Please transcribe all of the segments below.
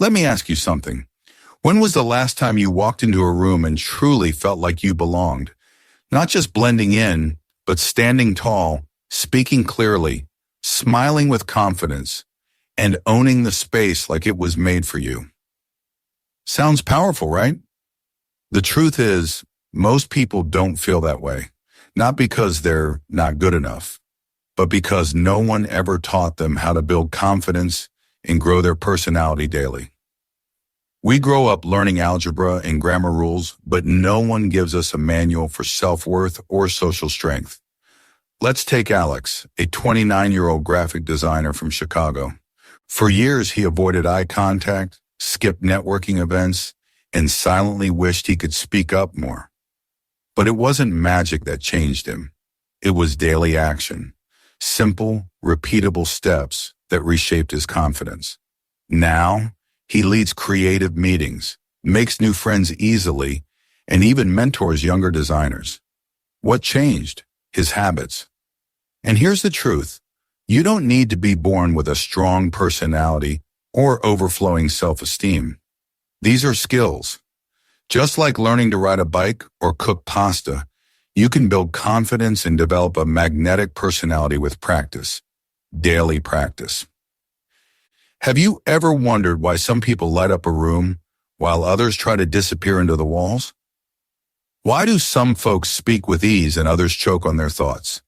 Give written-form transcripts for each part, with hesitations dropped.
Let me ask you something. When was the last time you walked into a room and truly felt like you belonged? Not just blending in, but standing tall, speaking clearly, smiling with confidence, and owning the space like it was made for you. Sounds powerful, right? The truth is, most people don't feel that way, not because they're not good enough, but because no one ever taught them how to build confidence and grow their personality daily. We grow up learning algebra and grammar rules, but no one gives us a manual for self-worth or social strength. Let's take Alex, a 29-year-old graphic designer from Chicago. For years, he avoided eye contact, skipped networking events, and silently wished he could speak up more. But it wasn't magic that changed him. It was daily action, simple, repeatable steps that reshaped his confidence. Now, he leads creative meetings, makes new friends easily, and even mentors younger designers. What changed? His habits. And here's the truth. You don't need to be born with a strong personality or overflowing self-esteem. These are skills. Just like learning to ride a bike or cook pasta, you can build confidence and develop a magnetic personality with practice. Daily practice. Have you ever wondered why some people light up a room while others try to disappear into the walls? Why do some folks speak with ease and others choke on their thoughts?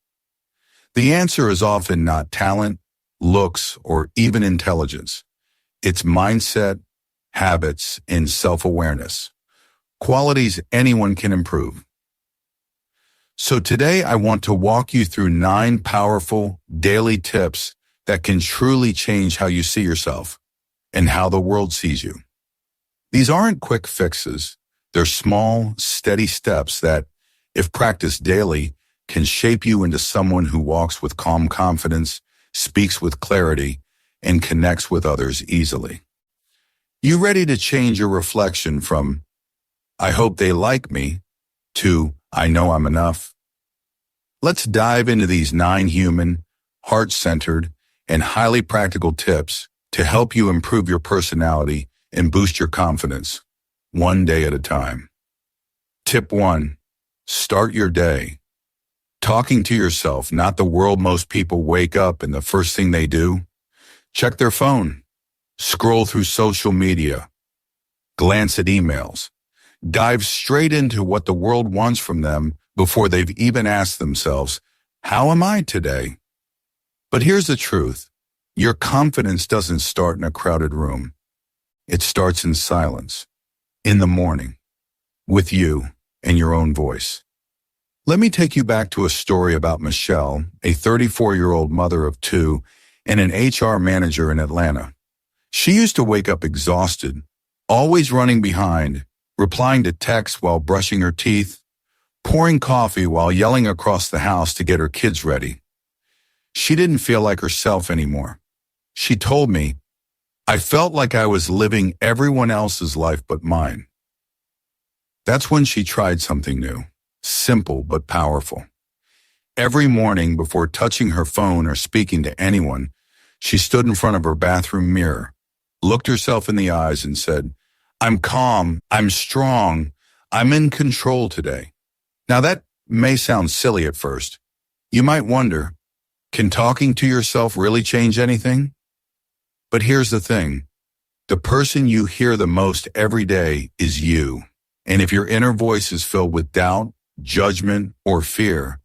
The answer is often not talent, looks, or even intelligence. It's mindset, habits, and self-awareness. Qualities anyone can improve. So today I want to walk you through 9 powerful daily tips that can truly change how you see yourself and how the world sees you. These aren't quick fixes. They're small, steady steps that, if practiced daily, can shape you into someone who walks with calm confidence, speaks with clarity, and connects with others easily. You ready to change your reflection from, "I hope they like me," to, "I know I'm enough"? Let's dive into these 9 human, heart-centered, and highly practical tips to help you improve your personality and boost your confidence, one day at a time. Tip 1. Start your day. Talking to yourself, not the world. Most people wake up and the first thing they do, check their phone, scroll through social media, glance at emails, dive straight into what the world wants from them before they've even asked themselves, "How am I today?" But here's the truth. Your confidence doesn't start in a crowded room. It starts in silence, in the morning, with you and your own voice. Let me take you back to a story about Michelle, a 34-year-old mother of 2 and an HR manager in Atlanta. She used to wake up exhausted, always running behind, replying to texts while brushing her teeth, pouring coffee while yelling across the house to get her kids ready. She didn't feel like herself anymore. She told me, "I felt like I was living everyone else's life but mine." That's when she tried something new, simple but powerful. Every morning before touching her phone or speaking to anyone, she stood in front of her bathroom mirror, looked herself in the eyes and said, "I'm calm, I'm strong, I'm in control today." Now that may sound silly at first. You might wonder, can talking to yourself really change anything? But here's the thing. The person you hear the most every day is you. And if your inner voice is filled with doubt, judgment, or fear,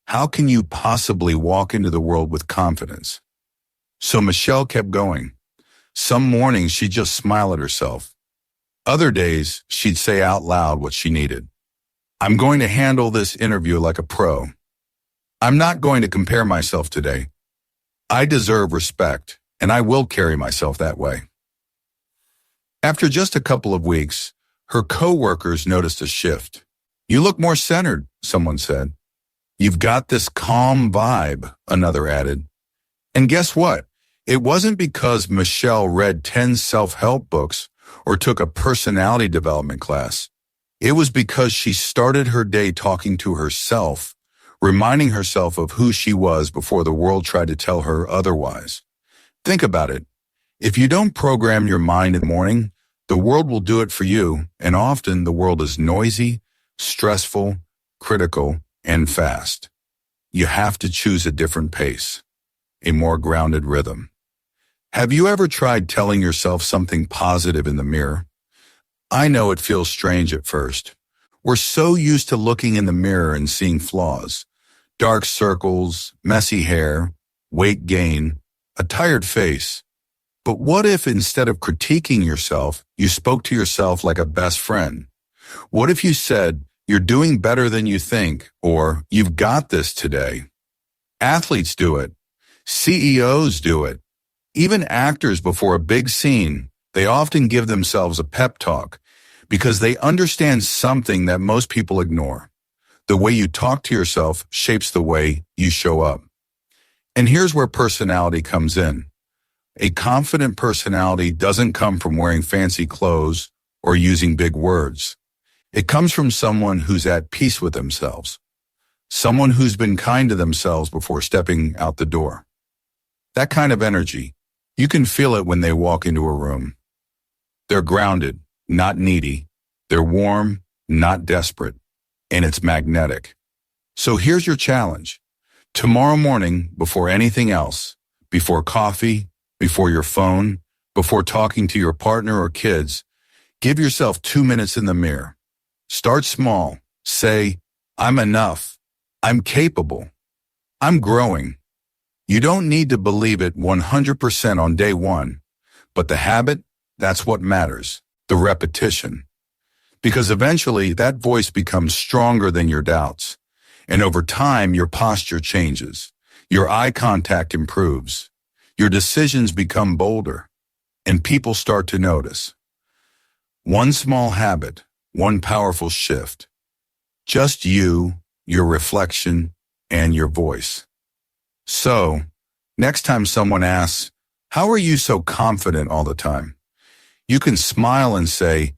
how can you possibly walk into the world with confidence? So Michelle kept going. Some mornings she'd just smile at herself. Other days she'd say out loud what she needed. "I'm going to handle this interview like a pro. I'm not going to compare myself today. I deserve respect, and I will carry myself that way." After just a couple of weeks, her coworkers noticed a shift. "You look more centered," someone said. "You've got this calm vibe," another added. And guess what? It wasn't because Michelle read 10 self-help books or took a personality development class. It was because she started her day talking to herself, reminding herself of who she was before the world tried to tell her otherwise. Think about it. If you don't program your mind in the morning, the world will do it for you, and often the world is noisy, stressful, critical, and fast. You have to choose a different pace, a more grounded rhythm. Have you ever tried telling yourself something positive in the mirror? I know it feels strange at first. We're so used to looking in the mirror and seeing flaws, dark circles, messy hair, weight gain, a tired face. But what if instead of critiquing yourself, you spoke to yourself like a best friend? What if you said, "You're doing better than you think," or "You've got this today"? Athletes do it. CEOs do it. Even actors before a big scene, they often give themselves a pep talk because they understand something that most people ignore. The way you talk to yourself shapes the way you show up. And here's where personality comes in. A confident personality doesn't come from wearing fancy clothes or using big words. It comes from someone who's at peace with themselves, someone who's been kind to themselves before stepping out the door. That kind of energy, you can feel it when they walk into a room. They're grounded, not needy. They're warm, not desperate. And it's magnetic. So here's your challenge. Tomorrow morning, before anything else, before coffee, before your phone, before talking to your partner or kids, give yourself 2 minutes in the mirror. Start small. Say, "I'm enough. I'm capable. I'm growing." You don't need to believe it 100% on day one, but the habit, that's what matters, the repetition. Because eventually that voice becomes stronger than your doubts. And over time, your posture changes. Your eye contact improves. Your decisions become bolder. And people start to notice. One small habit, one powerful shift. Just you, your reflection, and your voice. So, next time someone asks, "How are you so confident all the time?" you can smile and say,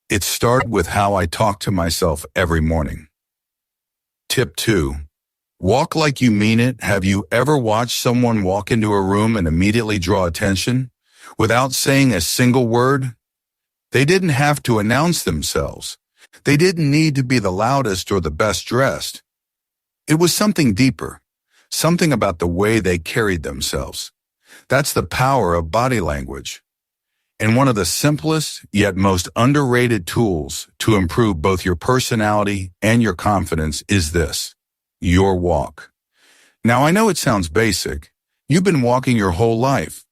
"It started with how I talk to myself every morning." Tip 2. Walk like you mean it. Have you ever watched someone walk into a room and immediately draw attention without saying a single word? They didn't have to announce themselves. They didn't need to be the loudest or the best dressed. It was something deeper, something about the way they carried themselves. That's the power of body language. And one of the simplest yet most underrated tools to improve both your personality and your confidence is this: your walk. Now, I know it sounds basic. You've been walking your whole life.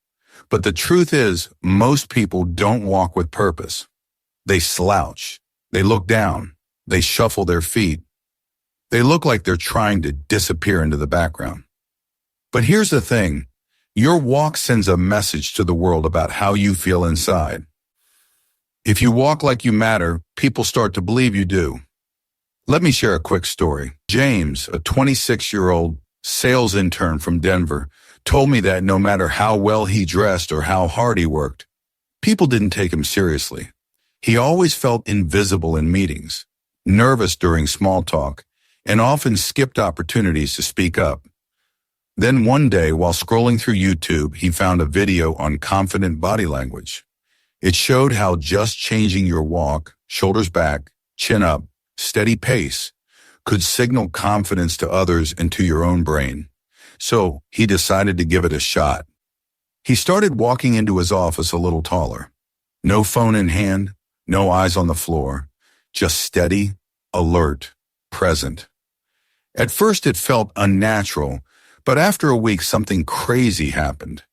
But the truth is, most people don't walk with purpose. They slouch. They look down. They shuffle their feet. They look like they're trying to disappear into the background. But here's the thing. Your walk sends a message to the world about how you feel inside. If you walk like you matter, people start to believe you do. Let me share a quick story. James, a 26-year-old sales intern from Denver, told me that no matter how well he dressed or how hard he worked, people didn't take him seriously. He always felt invisible in meetings, nervous during small talk, and often skipped opportunities to speak up. Then one day, while scrolling through YouTube, he found a video on confident body language. It showed how just changing your walk, shoulders back, chin up, steady pace, could signal confidence to others and to your own brain. So he decided to give it a shot. He started walking into his office a little taller. No phone in hand, no eyes on the floor, just steady, alert, present. At first it felt unnatural, but after a week something crazy happened.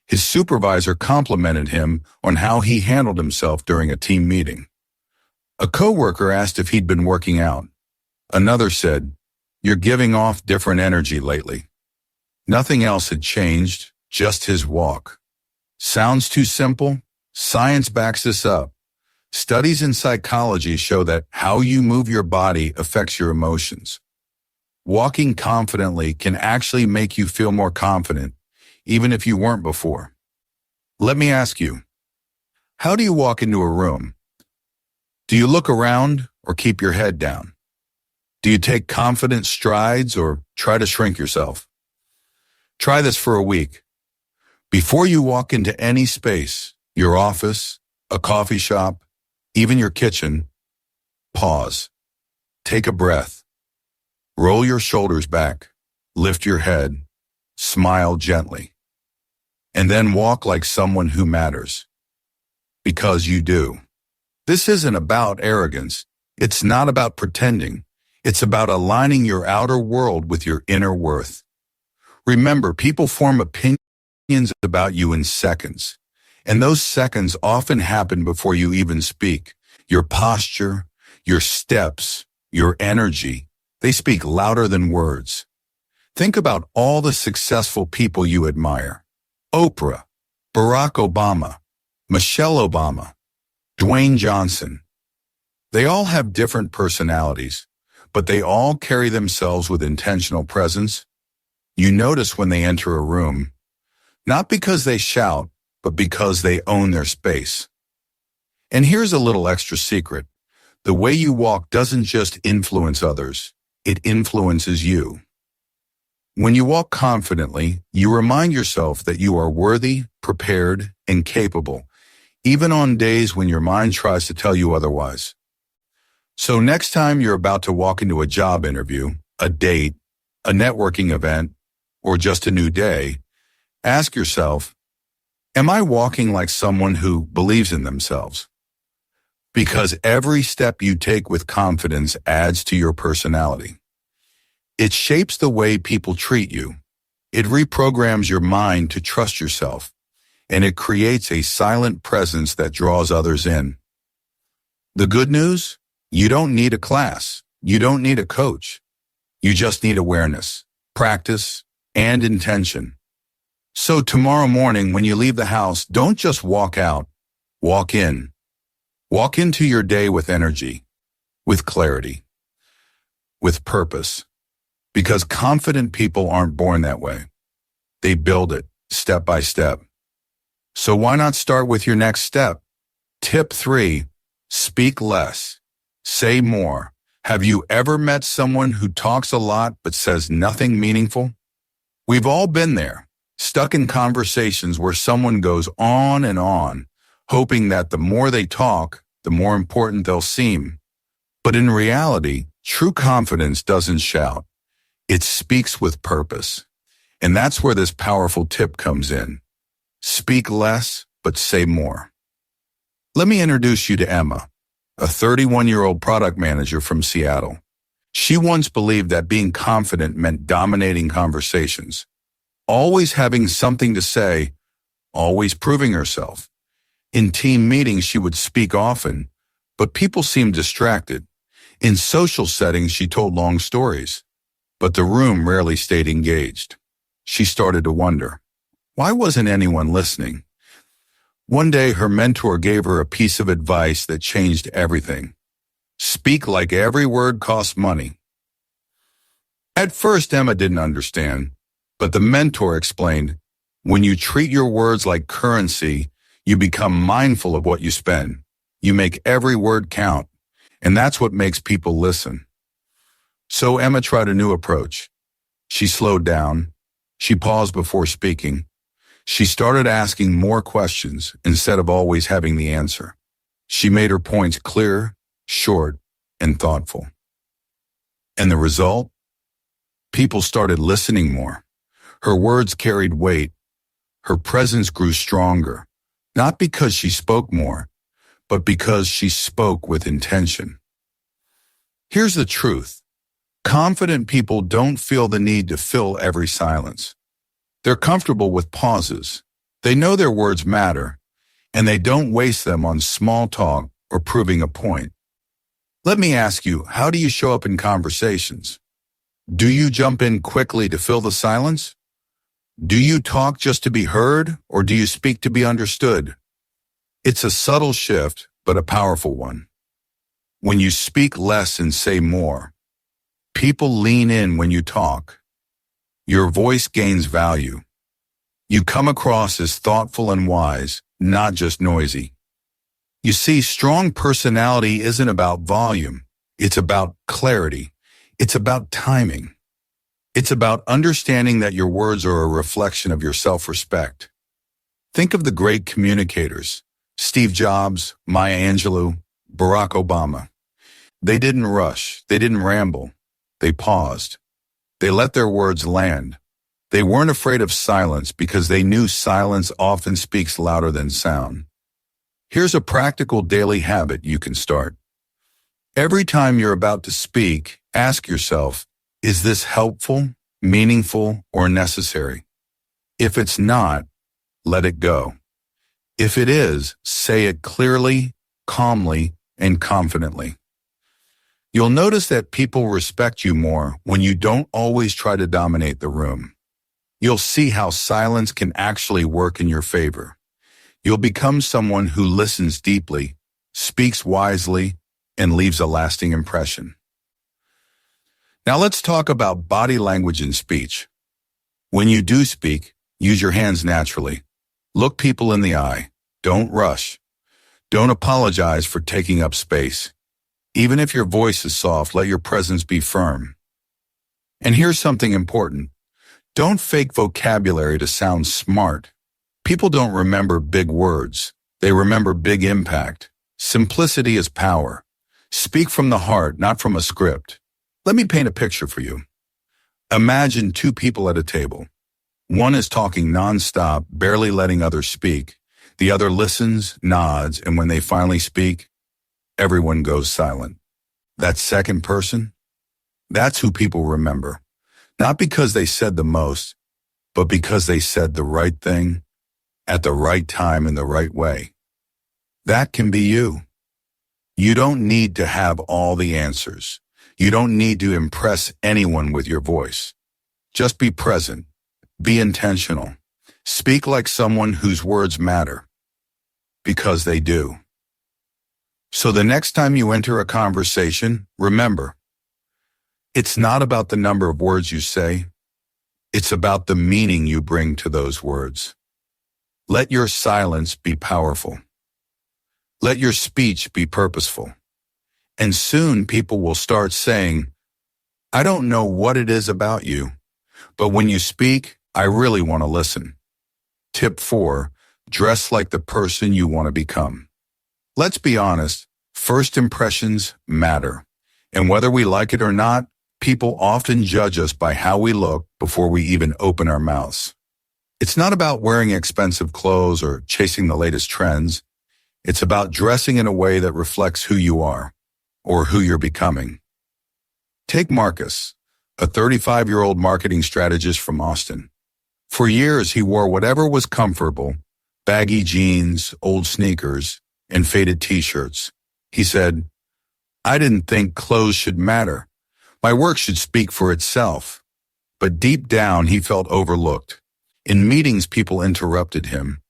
His supervisor complimented him on how he handled himself during a team meeting. A coworker asked if he'd been working out. Another said, "You're giving off different energy lately." Nothing else had changed, just his walk. Sounds too simple? Science backs this up. Studies in psychology show that how you move your body affects your emotions. Walking confidently can actually make you feel more confident, even if you weren't before. Let me ask you, how do you walk into a room? Do you look around or keep your head down? Do you take confident strides or try to shrink yourself? Try this for a week. Before you walk into any space, your office, a coffee shop, even your kitchen, pause. Take a breath. Roll your shoulders back. Lift your head. Smile gently. And then walk like someone who matters. Because you do. This isn't about arrogance. It's not about pretending. It's about aligning your outer world with your inner worth. Remember, people form opinions about you in seconds. And those seconds often happen before you even speak. Your posture, your steps, your energy, they speak louder than words. Think about all the successful people you admire. Oprah, Barack Obama, Michelle Obama, Dwayne Johnson. They all have different personalities, but they all carry themselves with intentional presence. You notice when they enter a room, not because they shout, but because they own their space. And here's a little extra secret. The way you walk doesn't just influence others, it influences you. When you walk confidently, you remind yourself that you are worthy, prepared, and capable, even on days when your mind tries to tell you otherwise. So next time you're about to walk into a job interview, a date, a networking event, or just a new day, ask yourself, am I walking like someone who believes in themselves? Because every step you take with confidence adds to your personality. It shapes the way people treat you. It reprograms your mind to trust yourself, and it creates a silent presence that draws others in. The good news? You don't need a class. You don't need a coach. You just need awareness, practice, and intention. So tomorrow morning when you leave the house, don't just walk out, walk in. Walk into your day with energy, with clarity, with purpose. Because confident people aren't born that way. They build it step by step. So why not start with your next step? Tip 3, speak less. Say more. Have you ever met someone who talks a lot but says nothing meaningful? We've all been there, stuck in conversations where someone goes on, hoping that the more they talk, the more important they'll seem. But in reality, true confidence doesn't shout. It speaks with purpose. And that's where this powerful tip comes in. Speak less, but say more. Let me introduce you to Emma, a 31-year-old product manager from Seattle. She once believed that being confident meant dominating conversations, always having something to say, always proving herself. In team meetings, she would speak often, but people seemed distracted. In social settings, she told long stories, but the room rarely stayed engaged. She started to wonder, why wasn't anyone listening? One day, her mentor gave her a piece of advice that changed everything. Speak like every word costs money. At first, Emma didn't understand, but the mentor explained, when you treat your words like currency, you become mindful of what you spend. You make every word count, and that's what makes people listen. So Emma tried a new approach. She slowed down. She paused before speaking. She started asking more questions instead of always having the answer. She made her points clear, short, and thoughtful. And the result? People started listening more. Her words carried weight. Her presence grew stronger, not because she spoke more, but because she spoke with intention. Here's the truth. Confident people don't feel the need to fill every silence. They're comfortable with pauses. They know their words matter, and they don't waste them on small talk or proving a point. Let me ask you, how do you show up in conversations? Do you jump in quickly to fill the silence? Do you talk just to be heard, or do you speak to be understood? It's a subtle shift, but a powerful one. When you speak less and say more, people lean in when you talk. Your voice gains value. You come across as thoughtful and wise, not just noisy. You see, strong personality isn't about volume. It's about clarity. It's about timing. It's about understanding that your words are a reflection of your self-respect. Think of the great communicators, Steve Jobs, Maya Angelou, Barack Obama. They didn't rush. They didn't ramble. They paused. They let their words land. They weren't afraid of silence because they knew silence often speaks louder than sound. Here's a practical daily habit you can start. Every time you're about to speak, ask yourself, is this helpful, meaningful, or necessary? If it's not, let it go. If it is, say it clearly, calmly, and confidently. You'll notice that people respect you more when you don't always try to dominate the room. You'll see how silence can actually work in your favor. You'll become someone who listens deeply, speaks wisely, and leaves a lasting impression. Now let's talk about body language and speech. When you do speak, use your hands naturally. Look people in the eye. Don't rush. Don't apologize for taking up space. Even if your voice is soft, let your presence be firm. And here's something important. Don't fake vocabulary to sound smart. People don't remember big words. They remember big impact. Simplicity is power. Speak from the heart, not from a script. Let me paint a picture for you. Imagine two people at a table. One is talking nonstop, barely letting others speak. The other listens, nods, and when they finally speak, everyone goes silent. That second person, that's who people remember. Not because they said the most, but because they said the right thing at the right time in the right way. That can be you. You don't need to have all the answers. You don't need to impress anyone with your voice. Just be present. Be intentional. Speak like someone whose words matter. Because they do. So the next time you enter a conversation, remember, it's not about the number of words you say. It's about the meaning you bring to those words. Let your silence be powerful. Let your speech be purposeful. And soon people will start saying, I don't know what it is about you, but when you speak, I really want to listen. Tip 4, dress like the person you want to become. Let's be honest, first impressions matter. And whether we like it or not, people often judge us by how we look before we even open our mouths. It's not about wearing expensive clothes or chasing the latest trends. It's about dressing in a way that reflects who you are or who you're becoming. Take Marcus, a 35-year-old marketing strategist from Austin. For years, he wore whatever was comfortable, baggy jeans, old sneakers, and faded t-shirts. He said, I didn't think clothes should matter. My work should speak for itself. But deep down, he felt overlooked. In meetings, people interrupted him.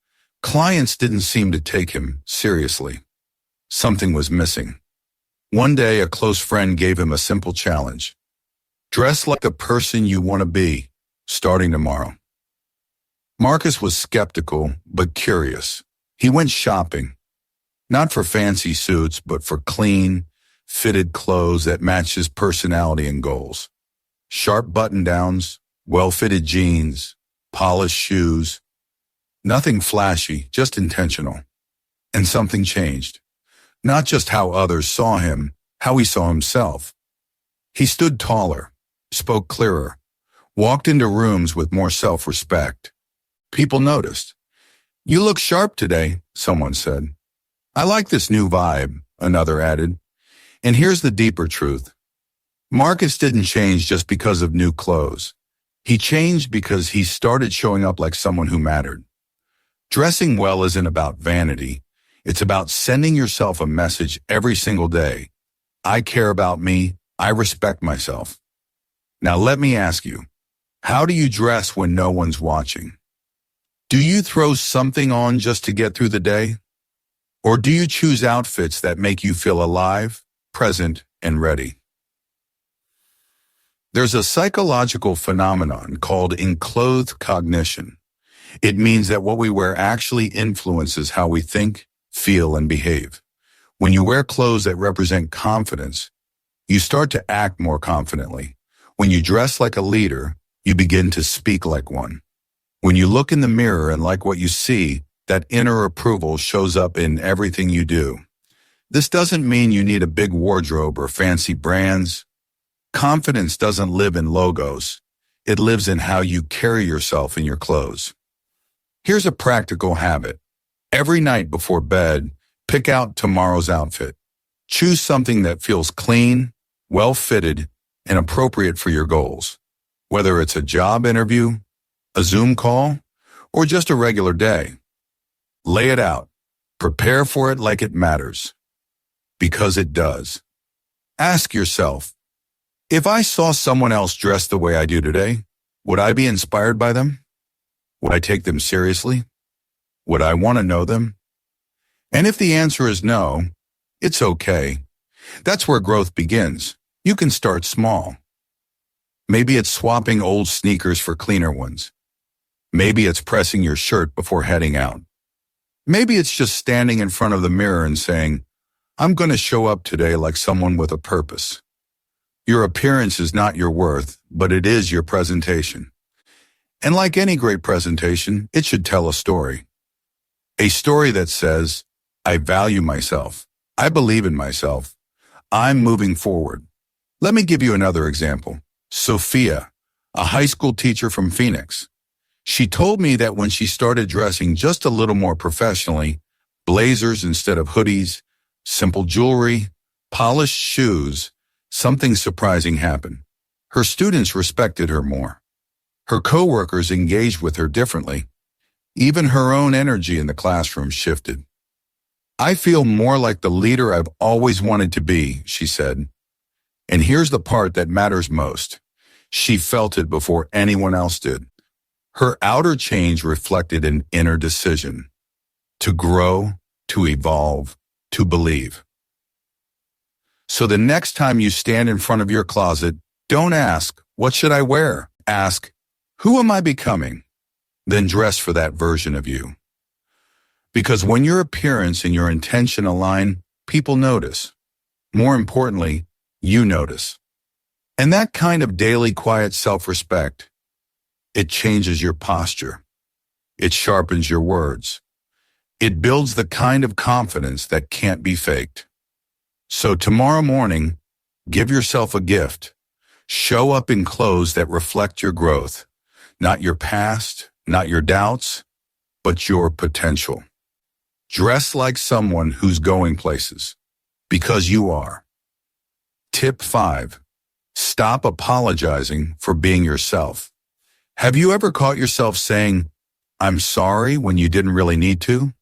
Clients didn't seem to take him seriously. Something was missing. One day, a close friend gave him a simple challenge. Dress like the person you want to be, starting tomorrow. Marcus was skeptical, but curious. He went shopping, not for fancy suits, but for clean, fitted clothes that matched his personality and goals. Sharp button-downs, well-fitted jeans, polished shoes. Nothing flashy, just intentional. And something changed. Not just how others saw him, how he saw himself. He stood taller, spoke clearer, walked into rooms with more self-respect. People noticed. You look sharp today, someone said. I like this new vibe, another added. And here's the deeper truth. Marcus didn't change just because of new clothes. He changed because he started showing up like someone who mattered. Dressing well isn't about vanity. It's about sending yourself a message every single day. I care about me. I respect myself. Now let me ask you, how do you dress when no one's watching? Do you throw something on just to get through the day? Or do you choose outfits that make you feel alive, present, and ready? There's a psychological phenomenon called enclothed cognition. It means that what we wear actually influences how we think, feel, and behave. When you wear clothes that represent confidence, you start to act more confidently. When you dress like a leader, you begin to speak like one. When you look in the mirror and like what you see, That inner approval shows up in everything you do. This doesn't mean you need a big wardrobe or fancy brands. Confidence doesn't live in logos. It lives in how you carry yourself in your clothes. Here's a practical habit. Every night before bed, pick out tomorrow's outfit. Choose something that feels clean, well-fitted, and appropriate for your goals. Whether it's a job interview, a Zoom call, or just a regular day. Lay it out. Prepare for it like it matters. Because it does. Ask yourself, if I saw someone else dressed the way I do today, would I be inspired by them? Would I take them seriously? Would I want to know them? And if the answer is no, it's okay. That's where growth begins. You can start small. Maybe it's swapping old sneakers for cleaner ones. Maybe it's pressing your shirt before heading out. Maybe it's just standing in front of the mirror and saying, I'm going to show up today like someone with a purpose. Your appearance is not your worth, but it is your presentation. And like any great presentation, it should tell a story. A story that says, I value myself. I believe in myself. I'm moving forward. Let me give you another example. Sophia, a high school teacher from Phoenix. She told me that when she started dressing just a little more professionally, blazers instead of hoodies, simple jewelry, polished shoes, something surprising happened. Her students respected her more. Her coworkers engaged with her differently. Even her own energy in the classroom shifted. I feel more like the leader I've always wanted to be, she said. And here's the part that matters most. She felt it before anyone else did. Her outer change reflected an inner decision. To grow, to evolve, to believe. So the next time you stand in front of your closet, don't ask, what should I wear? Ask, who am I becoming? Then dress for that version of you. Because when your appearance and your intention align, people notice. More importantly, you notice. And that kind of daily quiet self-respect, it changes your posture. It sharpens your words. It builds the kind of confidence that can't be faked. So tomorrow morning, give yourself a gift. Show up in clothes that reflect your growth. Not your past, not your doubts, but your potential. Dress like someone who's going places, because you are. Tip 5. Stop apologizing for being yourself. Have you ever caught yourself saying, I'm sorry when you didn't really need to?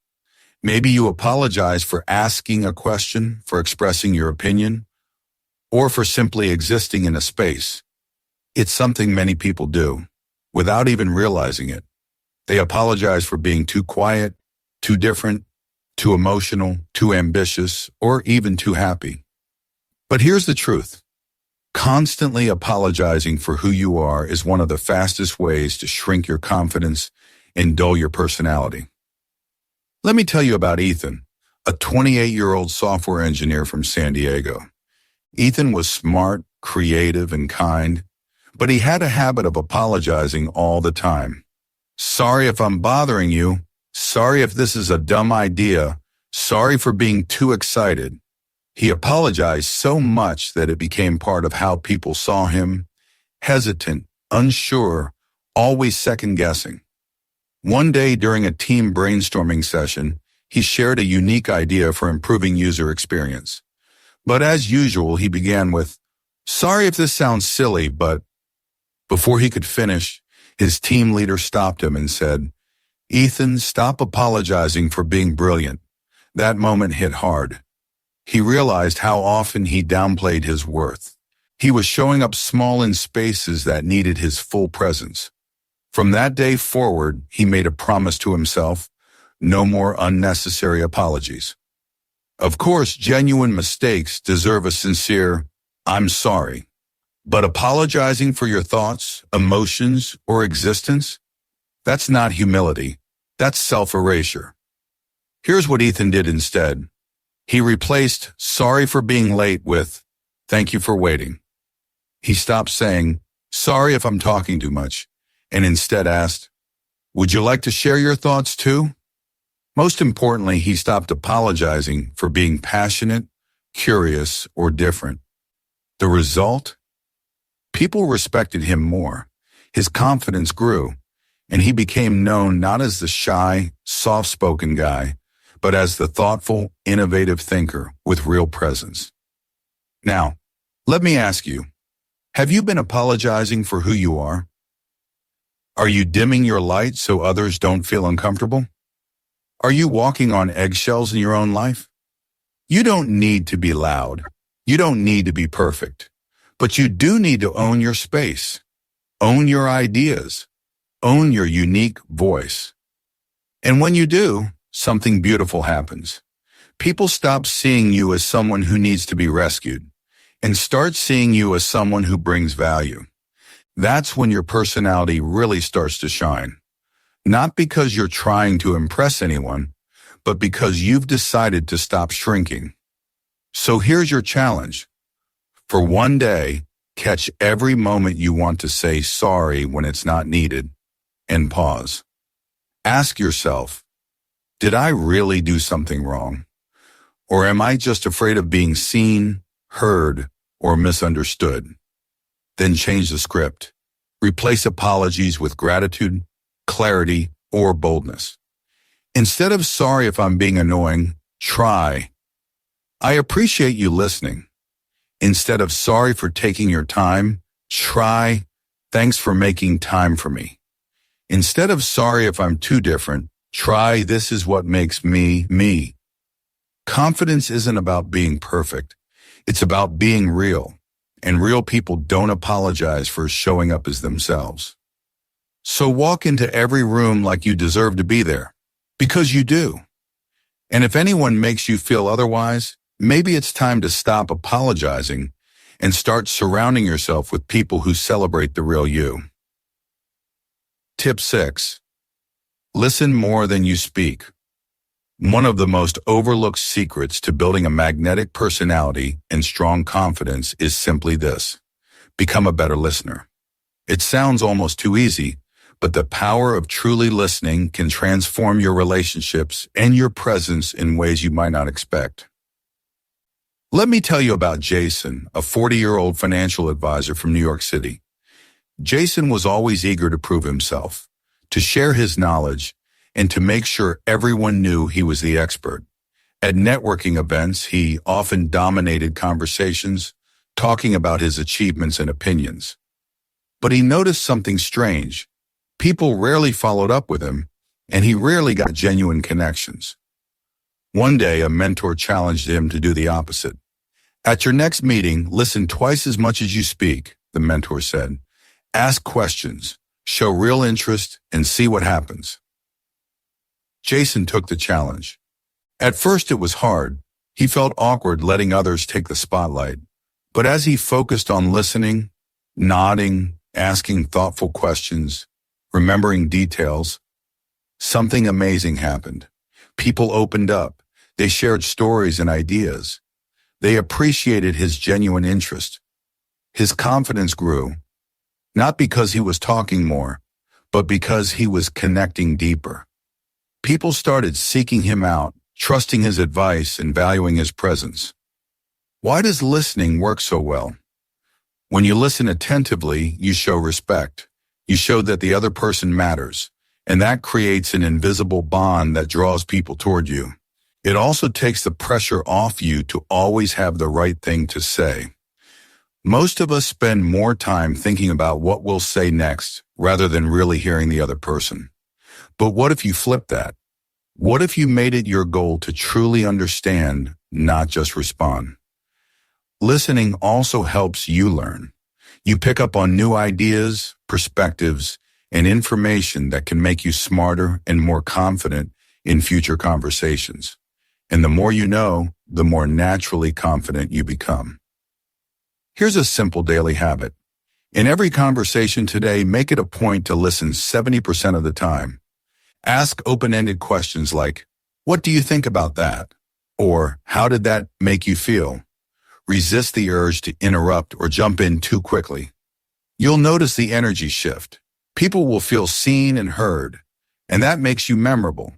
Maybe you apologize for asking a question, for expressing your opinion, or for simply existing in a space. It's something many people do, without even realizing it. They apologize for being too quiet, too different, too emotional, too ambitious, or even too happy. But here's the truth. Constantly apologizing for who you are is one of the fastest ways to shrink your confidence and dull your personality. Let me tell you about Ethan, a 28-year-old software engineer from San Diego. Ethan was smart, creative, and kind, but he had a habit of apologizing all the time. Sorry if I'm bothering you. Sorry if this is a dumb idea. Sorry for being too excited. He apologized so much that it became part of how people saw him, hesitant, unsure, always second-guessing. One day during a team brainstorming session, he shared a unique idea for improving user experience. But as usual, he began with, sorry if this sounds silly, but before he could finish, his team leader stopped him and said, Ethan, stop apologizing for being brilliant. That moment hit hard. He realized how often he downplayed his worth. He was showing up small in spaces that needed his full presence. From that day forward, he made a promise to himself, no more unnecessary apologies. Of course, genuine mistakes deserve a sincere, I'm sorry. But apologizing for your thoughts, emotions, or existence, that's not humility. That's self-erasure. Here's what Ethan did instead. He replaced sorry for being late with thank you for waiting. He stopped saying, sorry if I'm talking too much, and instead asked, would you like to share your thoughts too? Most importantly, he stopped apologizing for being passionate, curious, or different. The result? People respected him more. His confidence grew, and he became known not as the shy, soft-spoken guy, but as the thoughtful, innovative thinker with real presence. Now, let me ask you, have you been apologizing for who you are? Are you dimming your light so others don't feel uncomfortable? Are you walking on eggshells in your own life? You don't need to be loud. You don't need to be perfect. But you do need to own your space. Own your ideas. Own your unique voice. And when you do, something beautiful happens. People stop seeing you as someone who needs to be rescued and start seeing you as someone who brings value. That's when your personality really starts to shine. Not because you're trying to impress anyone, but because you've decided to stop shrinking. So here's your challenge. For one day, catch every moment you want to say sorry when it's not needed, and pause. Ask yourself, did I really do something wrong? Or am I just afraid of being seen, heard, or misunderstood? Then change the script. Replace apologies with gratitude, clarity, or boldness. Instead of sorry if I'm being annoying, try, I appreciate you listening. Instead of sorry for taking your time, try, thanks for making time for me. Instead of sorry if I'm too different, try, this is what makes me, me. Confidence isn't about being perfect. It's about being real. And real people don't apologize for showing up as themselves. So walk into every room like you deserve to be there, because you do. And if anyone makes you feel otherwise, maybe it's time to stop apologizing and start surrounding yourself with people who celebrate the real you. Tip 6. Listen more than you speak. One of the most overlooked secrets to building a magnetic personality and strong confidence is simply this: become a better listener. It sounds almost too easy, but the power of truly listening can transform your relationships and your presence in ways you might not expect. Let me tell you about Jason, a 40-year-old financial advisor from New York City. Jason was always eager to prove himself, to share his knowledge, and to make sure everyone knew he was the expert. At networking events, he often dominated conversations, talking about his achievements and opinions. But he noticed something strange. People rarely followed up with him, and he rarely got genuine connections. One day, a mentor challenged him to do the opposite. At your next meeting, listen twice as much as you speak, the mentor said. Ask questions, show real interest, and see what happens. Jason took the challenge. At first it was hard. He felt awkward letting others take the spotlight. But as he focused on listening, nodding, asking thoughtful questions, remembering details, something amazing happened. People opened up. They shared stories and ideas. They appreciated his genuine interest. His confidence grew, not because he was talking more, but because he was connecting deeper. People started seeking him out, trusting his advice and valuing his presence. Why does listening work so well? When you listen attentively, you show respect. You show that the other person matters, and that creates an invisible bond that draws people toward you. It also takes the pressure off you to always have the right thing to say. Most of us spend more time thinking about what we'll say next rather than really hearing the other person. But what if you flip that? What if you made it your goal to truly understand, not just respond? Listening also helps you learn. You pick up on new ideas, perspectives, and information that can make you smarter and more confident in future conversations. And the more you know, the more naturally confident you become. Here's a simple daily habit. In every conversation today, make it a point to listen 70% of the time. Ask open-ended questions like, what do you think about that? Or, how did that make you feel? Resist the urge to interrupt or jump in too quickly. You'll notice the energy shift. People will feel seen and heard, and that makes you memorable.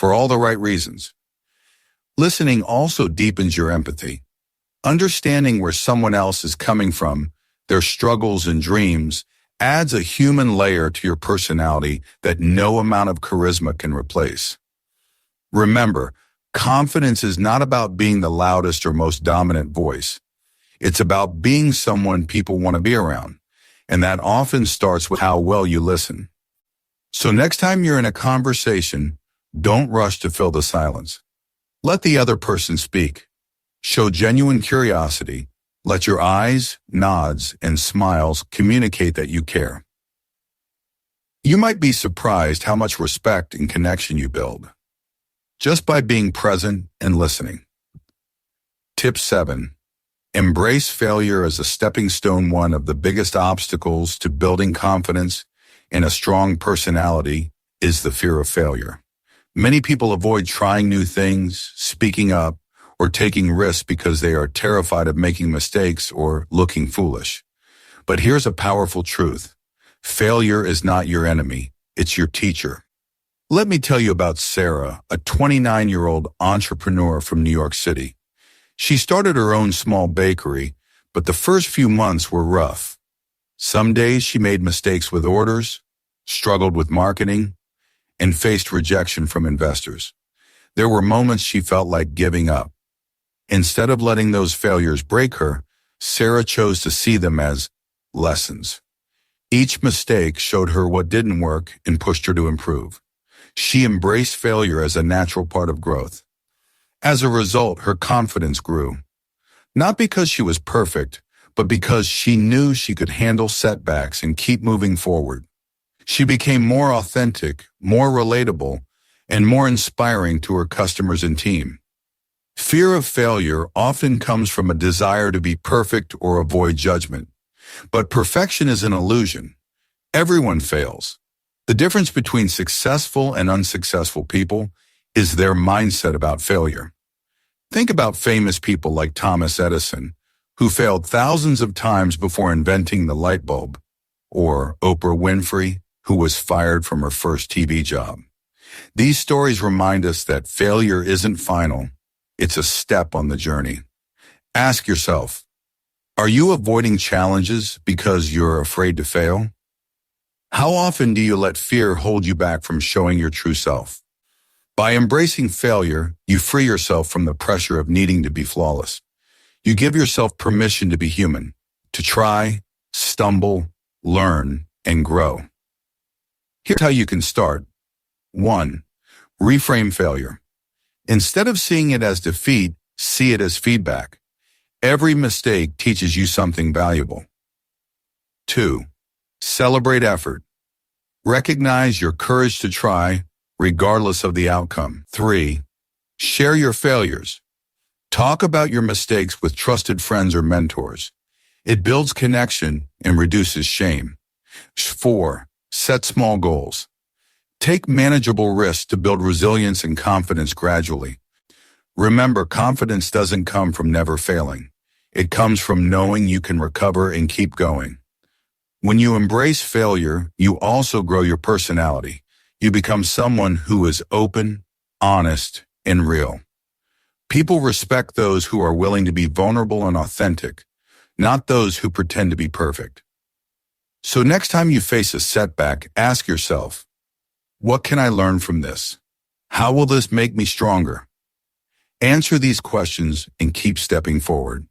for all the right reasons. Listening also deepens your empathy. Understanding where someone else is coming from, their struggles and dreams, adds a human layer to your personality that no amount of charisma can replace. Remember, confidence is not about being the loudest or most dominant voice. It's about being someone people want to be around, and that often starts with how well you listen. So next time you're in a conversation, don't rush to fill the silence. Let the other person speak. Show genuine curiosity. Let your eyes, nods, and smiles communicate that you care. You might be surprised how much respect and connection you build just by being present and listening. Tip 7. Embrace failure as a stepping stone. One of the biggest obstacles to building confidence and a strong personality is the fear of failure. Many people avoid trying new things, speaking up, or taking risks because they are terrified of making mistakes or looking foolish. But here's a powerful truth. Failure is not your enemy, it's your teacher. Let me tell you about Sarah, a 29-year-old entrepreneur from New York City. She started her own small bakery, but the first few months were rough. Some days she made mistakes with orders, struggled with marketing, and faced rejection from investors. There were moments she felt like giving up. Instead of letting those failures break her, Sarah chose to see them as lessons. Each mistake showed her what didn't work and pushed her to improve. She embraced failure as a natural part of growth. As a result, her confidence grew. Not because she was perfect, but because she knew she could handle setbacks and keep moving forward. She became more authentic, more relatable, and more inspiring to her customers and team. Fear of failure often comes from a desire to be perfect or avoid judgment. But perfection is an illusion. Everyone fails. The difference between successful and unsuccessful people is their mindset about failure. Think about famous people like Thomas Edison, who failed thousands of times before inventing the light bulb, or Oprah Winfrey, who was fired from her first TV job. These stories remind us that failure isn't final. It's a step on the journey. Ask yourself, are you avoiding challenges because you're afraid to fail? How often do you let fear hold you back from showing your true self? By embracing failure, you free yourself from the pressure of needing to be flawless. You give yourself permission to be human, to try, stumble, learn, and grow. Here's how you can start. 1. Reframe failure. Instead of seeing it as defeat, see it as feedback. Every mistake teaches you something valuable. 2. Celebrate effort. Recognize your courage to try, regardless of the outcome. 3. Share your failures. Talk about your mistakes with trusted friends or mentors. It builds connection and reduces shame. 4. Set small goals. Take manageable risks to build resilience and confidence gradually. Remember, confidence doesn't come from never failing. It comes from knowing you can recover and keep going. When you embrace failure, you also grow your personality. You become someone who is open, honest, and real. People respect those who are willing to be vulnerable and authentic, not those who pretend to be perfect. So next time you face a setback, ask yourself, what can I learn from this? How will this make me stronger? Answer these questions and keep stepping forward.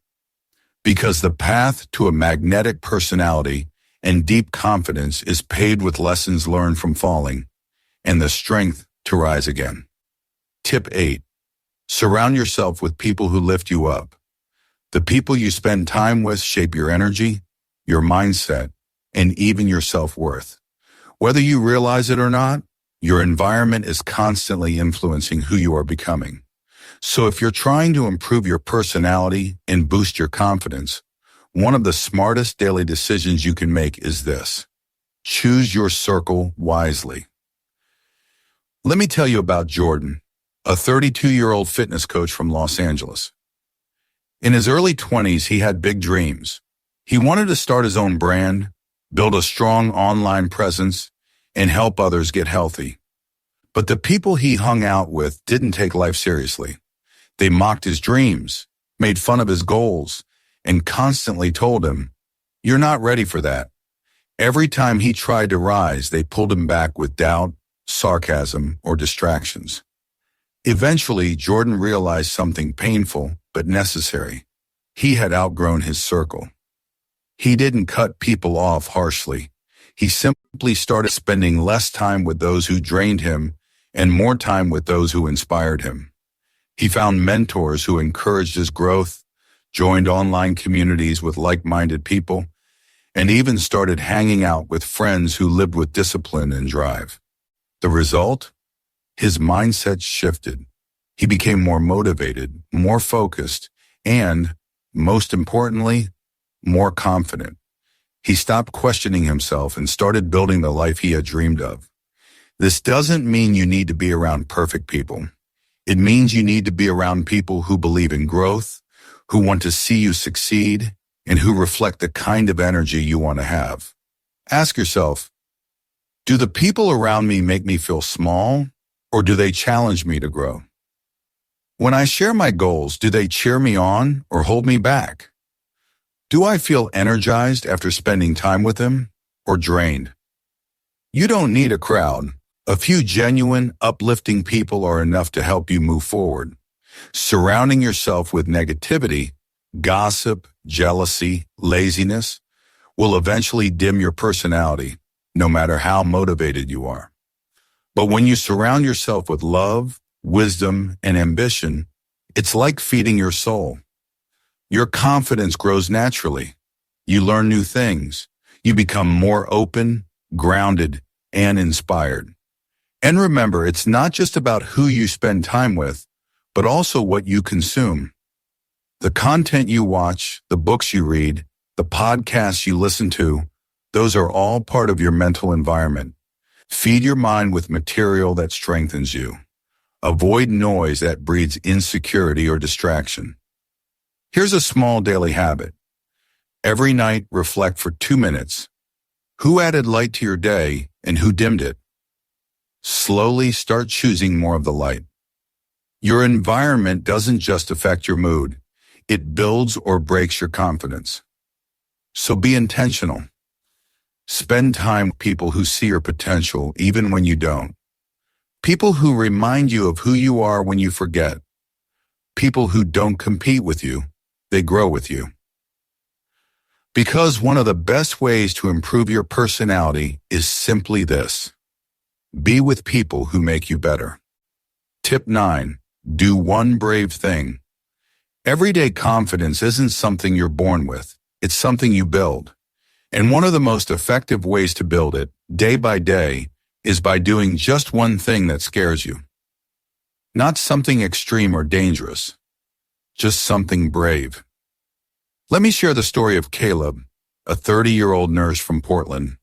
Because the path to a magnetic personality and deep confidence is paved with lessons learned from falling and the strength to rise again. Tip 8. Surround yourself with people who lift you up. The people you spend time with shape your energy, your mindset, and even your self-worth. Whether you realize it or not, your environment is constantly influencing who you are becoming. So if you're trying to improve your personality and boost your confidence, one of the smartest daily decisions you can make is this. Choose your circle wisely. Let me tell you about Jordan, a 32-year-old fitness coach from Los Angeles. In his early 20s, he had big dreams. He wanted to start his own brand, build a strong online presence, and help others get healthy. But the people he hung out with didn't take life seriously. They mocked his dreams, made fun of his goals, and constantly told him, "You're not ready for that." Every time he tried to rise, they pulled him back with doubt, sarcasm, or distractions. Eventually, Jordan realized something painful but necessary. He had outgrown his circle. He didn't cut people off harshly. He simply started spending less time with those who drained him and more time with those who inspired him. He found mentors who encouraged his growth, joined online communities with like-minded people, and even started hanging out with friends who lived with discipline and drive. The result? His mindset shifted. He became more motivated, more focused, and, most importantly, more confident. He stopped questioning himself and started building the life he had dreamed of. This doesn't mean you need to be around perfect people. It means you need to be around people who believe in growth, who want to see you succeed, and who reflect the kind of energy you want to have. Ask yourself, do the people around me make me feel small, or do they challenge me to grow? When I share my goals, do they cheer me on or hold me back? Do I feel energized after spending time with them, or drained? You don't need a crowd. A few genuine, uplifting people are enough to help you move forward. Surrounding yourself with negativity, gossip, jealousy, laziness will eventually dim your personality, no matter how motivated you are. But when you surround yourself with love, wisdom, and ambition, it's like feeding your soul. Your confidence grows naturally. You learn new things. You become more open, grounded, and inspired. And remember, it's not just about who you spend time with, but also what you consume. The content you watch, the books you read, the podcasts you listen to, those are all part of your mental environment. Feed your mind with material that strengthens you. Avoid noise that breeds insecurity or distraction. Here's a small daily habit. Every night, reflect for 2 minutes. Who added light to your day and who dimmed it? Slowly start choosing more of the light. Your environment doesn't just affect your mood. It builds or breaks your confidence. So be intentional. Spend time with people who see your potential even when you don't. People who remind you of who you are when you forget. People who don't compete with you, they grow with you. Because one of the best ways to improve your personality is simply this. Be with people who make you better. Tip 9. Do one brave thing. Everyday confidence isn't something you're born with. It's something you build. And one of the most effective ways to build it, day by day, is by doing just one thing that scares you. Not something extreme or dangerous, just something brave. Let me share the story of Caleb, a 30-year-old nurse from Portland.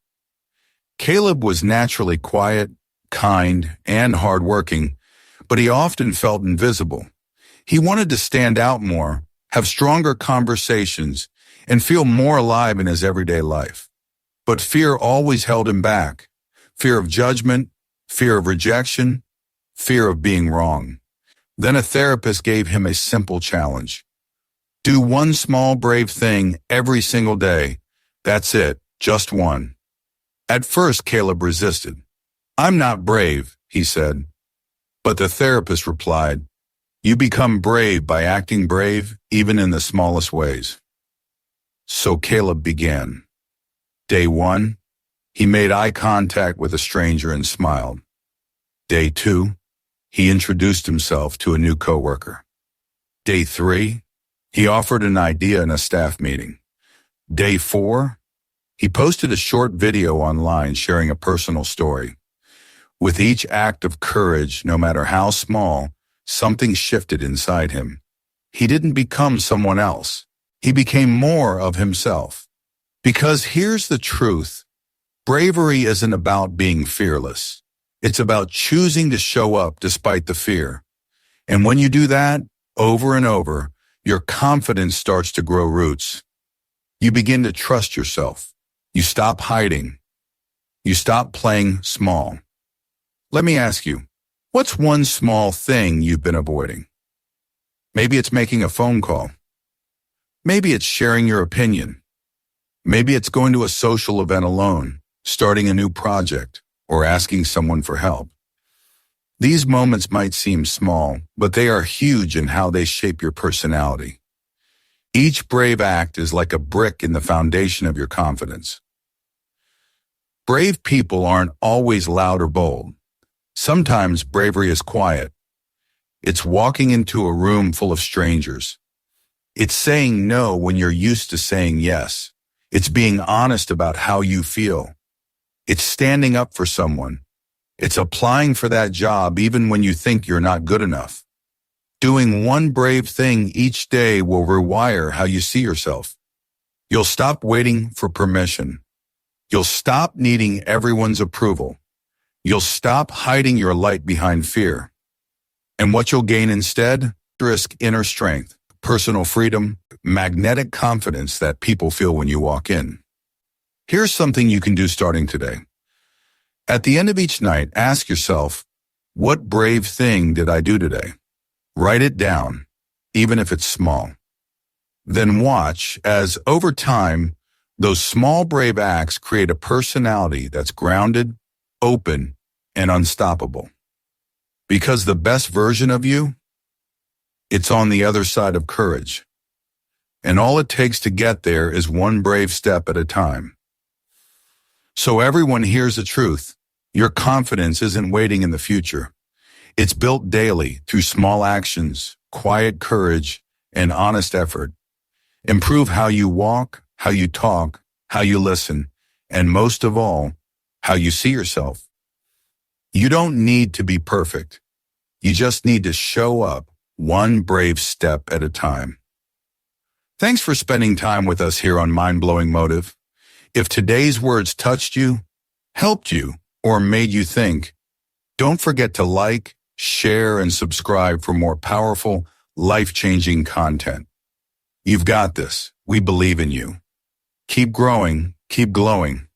Caleb was naturally quiet, kind, and hardworking, but he often felt invisible. He wanted to stand out more, have stronger conversations, and feel more alive in his everyday life. But fear always held him back. Fear of judgment, fear of rejection, fear of being wrong. Then a therapist gave him a simple challenge. Do one small brave thing every single day. That's it, just one. At first, Caleb resisted. "I'm not brave," he said. But the therapist replied, "You become brave by acting brave, even in the smallest ways." So Caleb began. Day 1, he made eye contact with a stranger and smiled. Day 2, he introduced himself to a new coworker. Day 3, he offered an idea in a staff meeting. Day 4, he posted a short video online sharing a personal story. With each act of courage, no matter how small, something shifted inside him. He didn't become someone else. He became more of himself. Because here's the truth. Bravery isn't about being fearless. It's about choosing to show up despite the fear. And when you do that, over and over, your confidence starts to grow roots. You begin to trust yourself. You stop hiding. You stop playing small. Let me ask you, What's one small thing you've been avoiding? Maybe it's making a phone call. Maybe it's sharing your opinion. Maybe it's going to a social event alone, starting a new project, or asking someone for help. These moments might seem small, but they are huge in how they shape your personality. Each brave act is like a brick in the foundation of your confidence. Brave people aren't always loud or bold. Sometimes bravery is quiet. It's walking into a room full of strangers. It's saying no when you're used to saying yes. It's being honest about how you feel. It's standing up for someone. It's applying for that job even when you think you're not good enough. Doing one brave thing each day will rewire how you see yourself. You'll stop waiting for permission. You'll stop needing everyone's approval. You'll stop hiding your light behind fear. And what you'll gain instead? Risk inner strength, personal freedom, magnetic confidence that people feel when you walk in. Here's something you can do starting today. At the end of each night, ask yourself, what brave thing did I do today? Write it down, even if it's small. Then watch as, over time, those small brave acts create a personality that's grounded, open, and unstoppable. Because the best version of you, it's on the other side of courage. And all it takes to get there is one brave step at a time. So everyone hears the truth. Your confidence isn't waiting in the future. It's built daily through small actions, quiet courage, and honest effort. Improve how you walk, how you talk, how you listen, and most of all, how you see yourself. You don't need to be perfect. You just need to show up one brave step at a time. Thanks for spending time with us here on Mind Blowing Motive. If today's words touched you, helped you, or made you think, don't forget to like, share, and subscribe for more powerful, life-changing content. You've got this. We believe in you. Keep growing, keep glowing.